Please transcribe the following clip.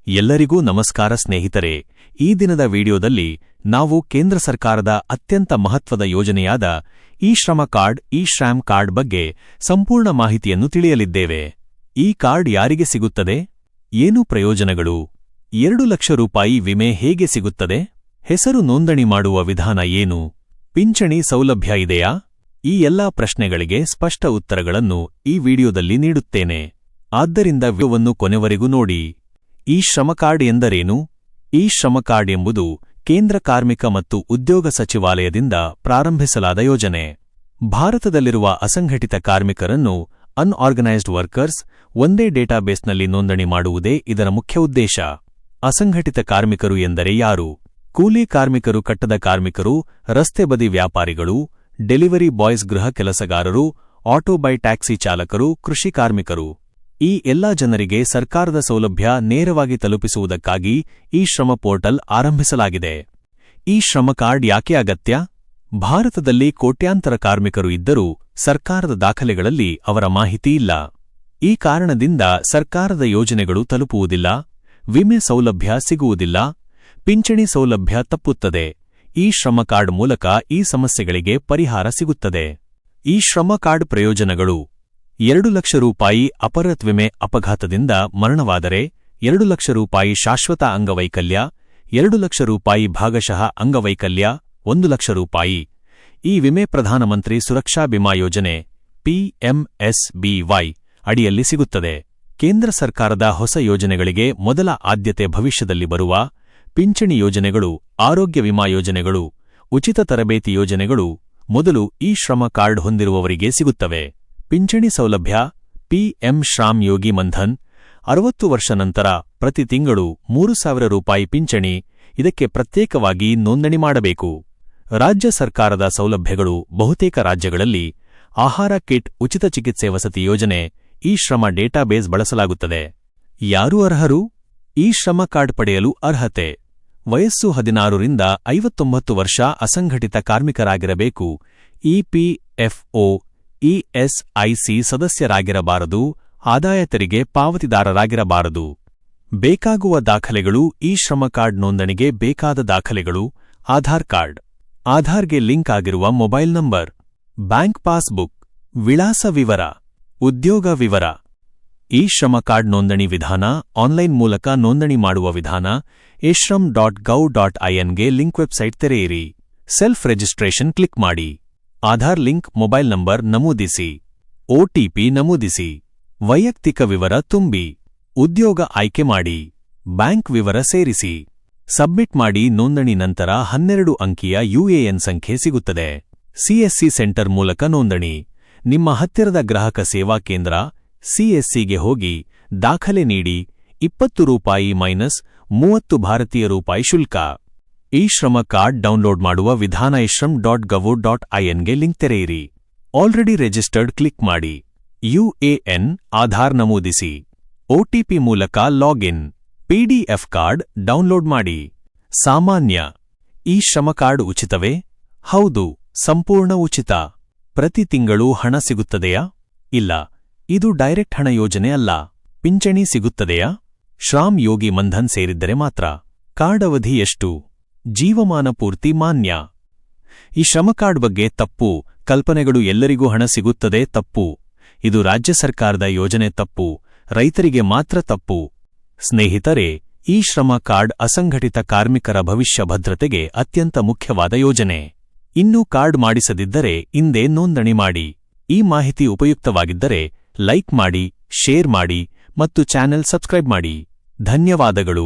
ಎಲ್ಲರಿಗೂ ನಮಸ್ಕಾರ ಸ್ನೇಹಿತರೆ. ಈ ದಿನದ ವಿಡಿಯೋದಲ್ಲಿ ನಾವು ಕೇಂದ್ರ ಸರ್ಕಾರದ ಅತ್ಯಂತ ಮಹತ್ವದ ಯೋಜನೆಯಾದ ಇ-ಶ್ರಮ್ ಕಾರ್ಡ್ ಬಗ್ಗೆ ಸಂಪೂರ್ಣ ಮಾಹಿತಿಯನ್ನು ತಿಳಿಯಲಿದ್ದೇವೆ. ಈ ಕಾರ್ಡ್ ಯಾರಿಗೆ ಸಿಗುತ್ತದೆ? ಏನು ಪ್ರಯೋಜನಗಳು? 2 ಲಕ್ಷ ರೂಪಾಯಿ ವಿಮೆ ಹೇಗೆ ಸಿಗುತ್ತದೆ? ಹೆಸರು ನೋಂದಣಿ ಮಾಡುವ ವಿಧಾನ ಏನು? ಪಿಂಚಣಿ ಸೌಲಭ್ಯ ಇದೆಯಾ? ಈ ಎಲ್ಲಾ ಪ್ರಶ್ನೆಗಳಿಗೆ ಸ್ಪಷ್ಟ ಉತ್ತರಗಳನ್ನು ಈ ವಿಡಿಯೋದಲ್ಲಿ ನೀಡುತ್ತೇನೆ. ಆದ್ದರಿಂದ ವಿಡಿಯೋವನ್ನು ಕೊನೆವರೆಗೂ ನೋಡಿ. ಇ-ಶ್ರಮ್ ಕಾರ್ಡ್ ಎಂದರೇನು? ಇ-ಶ್ರಮ್ ಕಾರ್ಡ್ ಎಂಬುದು ಕೇಂದ್ರ ಕಾರ್ಮಿಕ ಮತ್ತು ಉದ್ಯೋಗ ಸಚಿವಾಲಯದಿಂದ ಪ್ರಾರಂಭಿಸಲಾದ ಯೋಜನೆ. ಭಾರತದಲ್ಲಿರುವ ಅಸಂಘಟಿತ ಕಾರ್ಮಿಕರನ್ನು ಅನ್ಆರ್ಗನೈಸ್ಡ್ ವರ್ಕರ್ಸ್ ಒಂದೇ ಡೇಟಾಬೇಸ್ನಲ್ಲಿ ನೋಂದಣಿ ಮಾಡುವುದೇ ಇದರ ಮುಖ್ಯ ಉದ್ದೇಶ. ಅಸಂಘಟಿತ ಕಾರ್ಮಿಕರು ಎಂದರೆ ಯಾರು? ಕೂಲಿ ಕಾರ್ಮಿಕರು, ಕಟ್ಟಡ ಕಾರ್ಮಿಕರು, ರಸ್ತೆ ಬದಿ ವ್ಯಾಪಾರಿಗಳು, ಡೆಲಿವರಿ ಬಾಯ್ಸ್, ಗೃಹ ಕೆಲಸಗಾರರು, ಆಟೋ ಬೈ ಟ್ಯಾಕ್ಸಿ ಚಾಲಕರು, ಕೃಷಿ ಕಾರ್ಮಿಕರು. ಈ ಎಲ್ಲಾ ಜನರಿಗೆ ಸರ್ಕಾರದ ಸೌಲಭ್ಯ ನೇರವಾಗಿ ತಲುಪಿಸುವುದಕ್ಕಾಗಿ ಇ-ಶ್ರಮ್ ಪೋರ್ಟಲ್ ಆರಂಭಿಸಲಾಗಿದೆ. ಇ-ಶ್ರಮ್ ಕಾರ್ಡ್ ಯಾಕೆ ಅಗತ್ಯ? ಭಾರತದಲ್ಲಿ ಕೋಟ್ಯಾಂತರ ಕಾರ್ಮಿಕರು ಇದ್ದರೂ ಸರ್ಕಾರದ ದಾಖಲೆಗಳಲ್ಲಿ ಅವರ ಮಾಹಿತಿ ಇಲ್ಲ. ಈ ಕಾರಣದಿಂದ ಸರ್ಕಾರದ ಯೋಜನೆಗಳು ತಲುಪುವುದಿಲ್ಲ, ವಿಮೆ ಸೌಲಭ್ಯ ಸಿಗುವುದಿಲ್ಲ, ಪಿಂಚಣಿ ಸೌಲಭ್ಯ ತಪ್ಪುತ್ತದೆ. ಇ-ಶ್ರಮ್ ಕಾರ್ಡ್ ಮೂಲಕ ಈ ಸಮಸ್ಯೆಗಳಿಗೆ ಪರಿಹಾರ ಸಿಗುತ್ತದೆ. ಇ-ಶ್ರಮ್ ಕಾರ್ಡ್ ಪ್ರಯೋಜನಗಳು: 2 ಲಕ್ಷ ರೂಪಾಯಿ ಅಪಘಾತ ವಿಮೆ, ಅಪಘಾತದಿಂದ ಮರಣವಾದರೆ 2 ಲಕ್ಷ ರೂಪಾಯಿ ಶಾಶ್ವತ ಅಂಗವೈಕಲ್ಯ, 2 ಲಕ್ಷ ರೂಪಾಯಿ ಭಾಗಶಃ ಅಂಗವೈಕಲ್ಯ, 1 ಲಕ್ಷ ರೂಪಾಯಿ. ಈ ವಿಮೆ ಪ್ರಧಾನಮಂತ್ರಿ ಸುರಕ್ಷಾ ಬಿಮಾ ಯೋಜನೆ PMSBY ಅಡಿಯಲ್ಲಿ ಸಿಗುತ್ತದೆ. ಕೇಂದ್ರ ಸರ್ಕಾರದ ಹೊಸ ಯೋಜನೆಗಳಿಗೆ ಮೊದಲ ಆದ್ಯತೆ ಭವಿಷ್ಯದಲ್ಲಿ ಬರುವ ಪಿಂಚಣಿ ಯೋಜನೆಗಳು, ಆರೋಗ್ಯ ವಿಮಾ ಯೋಜನೆಗಳು, ಉಚಿತ ತರಬೇತಿ ಯೋಜನೆಗಳು ಮೊದಲು ಇ-ಶ್ರಮ್ ಕಾರ್ಡ್ ಹೊಂದಿರುವವರಿಗೆ ಸಿಗುತ್ತವೆ. ಪಿಂಚಣಿ ಸೌಲಭ್ಯ PM-ಶ್ರಮ್ ಯೋಗಿ ಮನ್ಧನ್ 60 ವರ್ಷ ನಂತರ ಪ್ರತಿ ತಿಂಗಳು 3,000 ರೂಪಾಯಿ ಪಿಂಚಣಿ. ಇದಕ್ಕೆ ಪ್ರತ್ಯೇಕವಾಗಿ ನೋಂದಣಿ ಮಾಡಬೇಕು. ರಾಜ್ಯ ಸರ್ಕಾರದ ಸೌಲಭ್ಯಗಳು: ಬಹುತೇಕ ರಾಜ್ಯಗಳಲ್ಲಿ ಆಹಾರ ಕಿಟ್, ಉಚಿತ ಚಿಕಿತ್ಸೆ, ವಸತಿ ಯೋಜನೆ, ಇ-ಶ್ರಮ್ ಡೇಟಾಬೇಸ್ ಬಳಸಲಾಗುತ್ತದೆ. ಯಾರು ಅರ್ಹರು? ಇ-ಶ್ರಮ್ ಕಾರ್ಡ್ ಪಡೆಯಲು ಅರ್ಹತೆ: ವಯಸ್ಸು 16 ರಿಂದ 59 ವರ್ಷ, ಅಸಂಘಟಿತ ಕಾರ್ಮಿಕರಾಗಿರಬೇಕು, EPFO ESIC ಸದಸ್ಯರಾಗಿರಬಾರದು, ಆದಾಯ ತೆರಿಗೆ ಪಾವತಿದಾರರಾಗಿರಬಾರದು. ಬೇಕಾಗುವ ದಾಖಲೆಗಳು: ಇ-ಶ್ರಮ್ ಕಾರ್ಡ್ ನೋಂದಣಿಗೆ ಬೇಕಾದ ದಾಖಲೆಗಳು: ಆಧಾರ್ ಕಾರ್ಡ್, ಆಧಾರ್ಗೆ ಲಿಂಕ್ ಆಗಿರುವ ಮೊಬೈಲ್ ನಂಬರ್, ಬ್ಯಾಂಕ್ ಪಾಸ್ಬುಕ್, ವಿಳಾಸ ವಿವರ, ಉದ್ಯೋಗ ವಿವರ. ಇ-ಶ್ರಮ್ ಕಾರ್ಡ್ ನೋಂದಣಿ ವಿಧಾನ: ಆನ್ಲೈನ್ ಮೂಲಕ ನೋಂದಣಿ ಮಾಡುವ ವಿಧಾನ. e-shram.gov.in ಗೆ ಲಿಂಕ್ ವೆಬ್ಸೈಟ್ ತೆರೆಯಿರಿ. ಸೆಲ್ಫ್ ರಿಜಿಸ್ಟ್ರೇಷನ್ ಕ್ಲಿಕ್ ಮಾಡಿ. ಆಧಾರ್ ಲಿಂಕ್, ಮೊಬೈಲ್ ನಂಬರ್ ನಮೂದಿಸಿ, OTP ನಮೂದಿಸಿ, ವೈಯಕ್ತಿಕ ವಿವರ ತುಂಬಿ, ಉದ್ಯೋಗ ಆಯ್ಕೆ ಮಾಡಿ, ಬ್ಯಾಂಕ್ ವಿವರ ಸೇರಿಸಿ, ಸಬ್ಮಿಟ್ ಮಾಡಿ. ನೋಂದಣಿ ನಂತರ 12 ಅಂಕಿಯ UAN ಸಂಖ್ಯೆ ಸಿಗುತ್ತದೆ. CSC ಸೆಂಟರ್ ಮೂಲಕ ನೋಂದಣಿ: ನಿಮ್ಮ ಹತ್ತಿರದ ಗ್ರಾಹಕ ಸೇವಾ ಕೇಂದ್ರ CSCಗೆ ಹೋಗಿ ದಾಖಲೆ ನೀಡಿ. 20 ರೂಪಾಯಿ -30 ಭಾರತೀಯ ರೂಪಾಯಿ ಶುಲ್ಕ. ಇ-ಶ್ರಮ್ ಕಾರ್ಡ್ ಡೌನ್ಲೋಡ್ ಮಾಡುವ ವಿಧಾನ: e-shram.gov.in ಗೆ ಲಿಂಕ್ ತೆರೆಯಿರಿ. ಆಲ್ರೆಡಿ ರಿಜಿಸ್ಟರ್ಡ್ ಕ್ಲಿಕ್ ಮಾಡಿ. UAN ಆಧಾರ್ ನಮೂದಿಸಿ, OTP ಮೂಲಕ ಲಾಗಿನ್. PDF ಕಾರ್ಡ್ ಡೌನ್ಲೋಡ್ ಮಾಡಿ. ಸಾಮಾನ್ಯ ಇ-ಶ್ರಮ್ ಕಾರ್ಡ್ ಉಚಿತವೇ? ಹೌದು, ಸಂಪೂರ್ಣ ಉಚಿತ. ಪ್ರತಿ ತಿಂಗಳು ಹಣ ಸಿಗುತ್ತದೆಯಾ? ಇಲ್ಲ, ಇದು ಡೈರೆಕ್ಟ್ ಹಣ ಯೋಜನೆ ಅಲ್ಲ. ಪಿಂಚಣಿ ಸಿಗುತ್ತದೆಯಾ? ಶ್ರಮ್ ಯೋಗಿ ಮನ್ಧನ್ ಸೇರಿದ್ದರೆ ಮಾತ್ರ. ಕಾರ್ಡ್ ಅವಧಿ ಎಷ್ಟು? ಜೀವಮಾನ ಪೂರ್ತಿ ಮಾನ್ಯ. ಇ-ಶ್ರಮ್ ಕಾರ್ಡ್ ಬಗ್ಗೆ ತಪ್ಪು ಕಲ್ಪನೆಗಳು: ಎಲ್ಲರಿಗೂ ಹಣ ಸಿಗುತ್ತದೆ. ತಪ್ಪು. ಇದು ರಾಜ್ಯ ಸರ್ಕಾರದ ಯೋಜನೆ. ತಪ್ಪು. ರೈತರಿಗೆ ಮಾತ್ರ. ತಪ್ಪು. ಸ್ನೇಹಿತರೆ, ಇ-ಶ್ರಮ್ ಕಾರ್ಡ್ ಅಸಂಘಟಿತ ಕಾರ್ಮಿಕರ ಭವಿಷ್ಯ ಭದ್ರತೆಗೆ ಅತ್ಯಂತ ಮುಖ್ಯವಾದ ಯೋಜನೆ. ಇನ್ನೂ ಕಾರ್ಡ್ ಮಾಡಿಸದಿದ್ದರೆ ಇಂದೇ ನೋಂದಣಿ ಮಾಡಿ. ಈ ಮಾಹಿತಿ ಉಪಯುಕ್ತವಾಗಿದ್ದರೆ ಲೈಕ್ ಮಾಡಿ, ಶೇರ್ ಮಾಡಿ ಮತ್ತು ಚಾನೆಲ್ ಸಬ್ಸ್ಕ್ರೈಬ್ ಮಾಡಿ. ಧನ್ಯವಾದಗಳು.